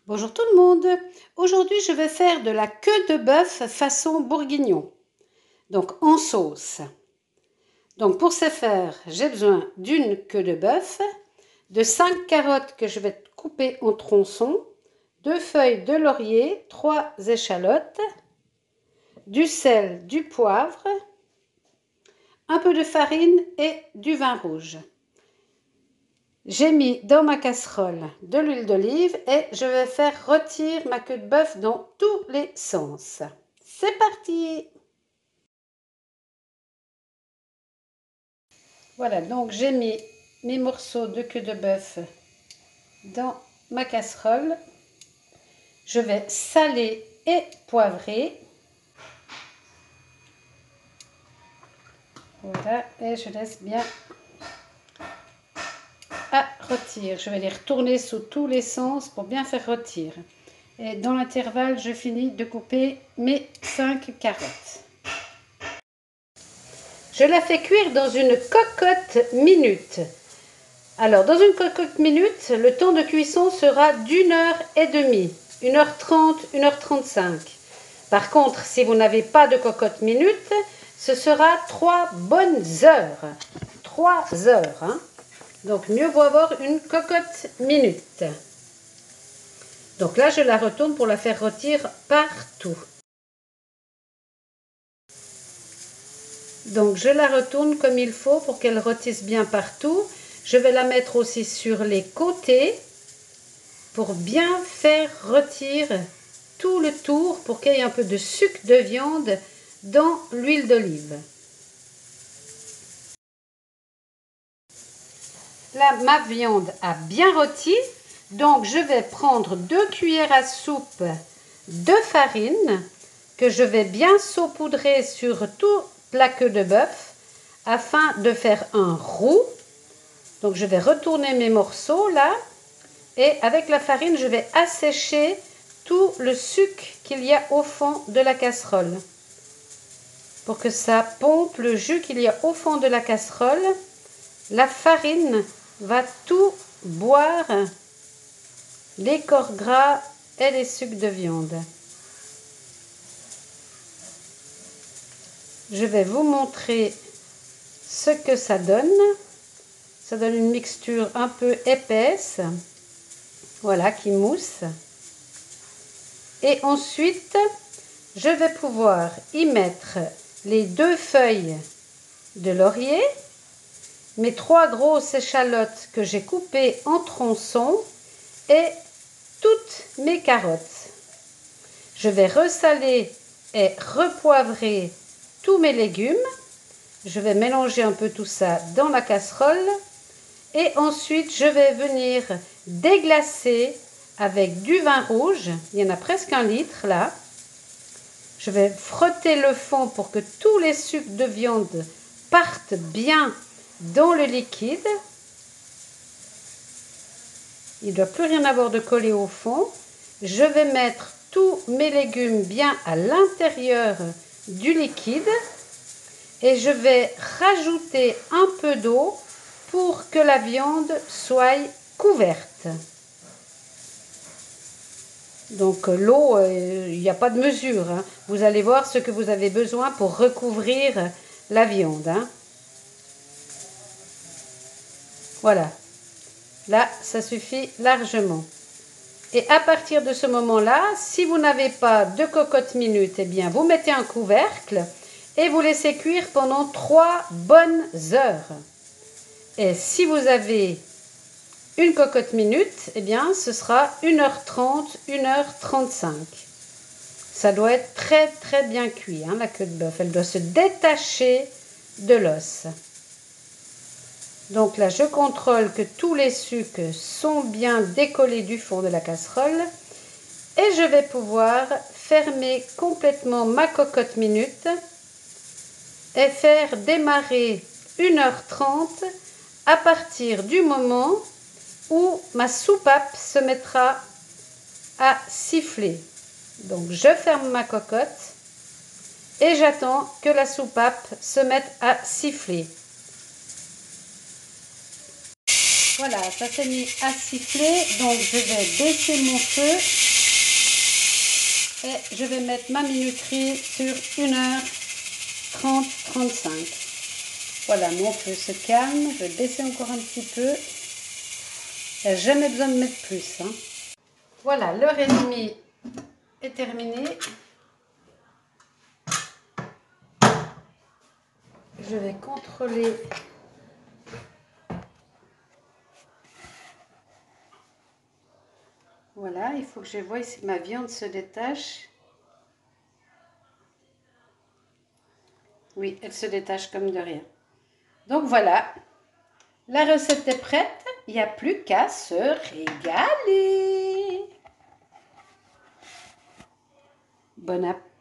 Bonjour tout le monde. Aujourd'hui, je vais faire de la queue de bœuf façon bourguignon, donc en sauce. Donc pour ce faire, j'ai besoin d'une queue de bœuf, de 5 carottes que je vais couper en tronçons, 2 feuilles de laurier, 3 échalotes, du sel, du poivre, un peu de farine et du vin rouge. J'ai mis dans ma casserole de l'huile d'olive et je vais faire rôtir ma queue de bœuf dans tous les sens. C'est parti! Voilà, donc j'ai mis mes morceaux de queue de bœuf dans ma casserole. Je vais saler et poivrer. Voilà, et je laisse bien à rôtir. Je vais les retourner sous tous les sens pour bien faire rôtir. Et dans l'intervalle, je finis de couper mes 5 carottes. Je la fais cuire dans une cocotte minute. Alors, dans une cocotte minute, le temps de cuisson sera d'1h30, 1h30, 1h35. Par contre, si vous n'avez pas de cocotte minute, ce sera 3 bonnes heures. 3 heures. Hein. Donc, mieux vaut avoir une cocotte minute. Donc là, je la retourne pour la faire rôtir partout. Donc, je la retourne comme il faut pour qu'elle rôtisse bien partout. Je vais la mettre aussi sur les côtés pour bien faire rôtir tout le tour pour qu'il y ait un peu de sucre de viande dans l'huile d'olive. Là, ma viande a bien rôti, donc je vais prendre 2 cuillères à soupe de farine que je vais bien saupoudrer sur toute la queue de bœuf afin de faire un roux. Donc je vais retourner mes morceaux là et avec la farine je vais assécher tout le sucre qu'il y a au fond de la casserole. Pour que ça pompe le jus qu'il y a au fond de la casserole, la farine va tout boire, les corps gras et les sucres de viande. Je vais vous montrer ce que ça donne. Ça donne une mixture un peu épaisse, voilà, qui mousse. Et ensuite, je vais pouvoir y mettre les 2 feuilles de laurier, mes 3 grosses échalotes que j'ai coupées en tronçons et toutes mes carottes. Je vais ressaler et repoivrer tous mes légumes. Je vais mélanger un peu tout ça dans la casserole et ensuite je vais venir déglacer avec du vin rouge. Il y en a presque 1 litre là. Je vais frotter le fond pour que tous les sucres de viande partent bien dans le liquide. Il ne doit plus rien avoir de collé au fond. Je vais mettre tous mes légumes bien à l'intérieur du liquide et je vais rajouter un peu d'eau pour que la viande soit couverte. Donc l'eau, il n'y a pas de mesure. Hein. Vous allez voir ce que vous avez besoin pour recouvrir la viande. Hein. Voilà. Là, ça suffit largement. Et à partir de ce moment-là, si vous n'avez pas de cocotte minute, eh bien, vous mettez un couvercle et vous laissez cuire pendant 3 bonnes heures. Et si vous avez une cocotte minute, eh bien, ce sera 1h30, 1h35. Ça doit être très, très bien cuit, hein, la queue de bœuf. Elle doit se détacher de l'os. Donc là, je contrôle que tous les sucres sont bien décollés du fond de la casserole. Et je vais pouvoir fermer complètement ma cocotte minute et faire démarrer 1h30 à partir du moment où ma soupape se mettra à siffler. Donc je ferme ma cocotte et j'attends que la soupape se mette à siffler. Voilà, ça s'est mis à siffler, donc je vais baisser mon feu et je vais mettre ma minuterie sur 1h30-35. Voilà, mon feu se calme, je vais baisser encore un petit peu. Il n'y a jamais besoin de mettre plus. Hein. Voilà, l'heure et demie est terminée. Je vais contrôler. Voilà, il faut que je voie si ma viande se détache. Oui, elle se détache comme de rien. Donc voilà, la recette est prête. Il n'y a plus qu'à se régaler. Bon appétit.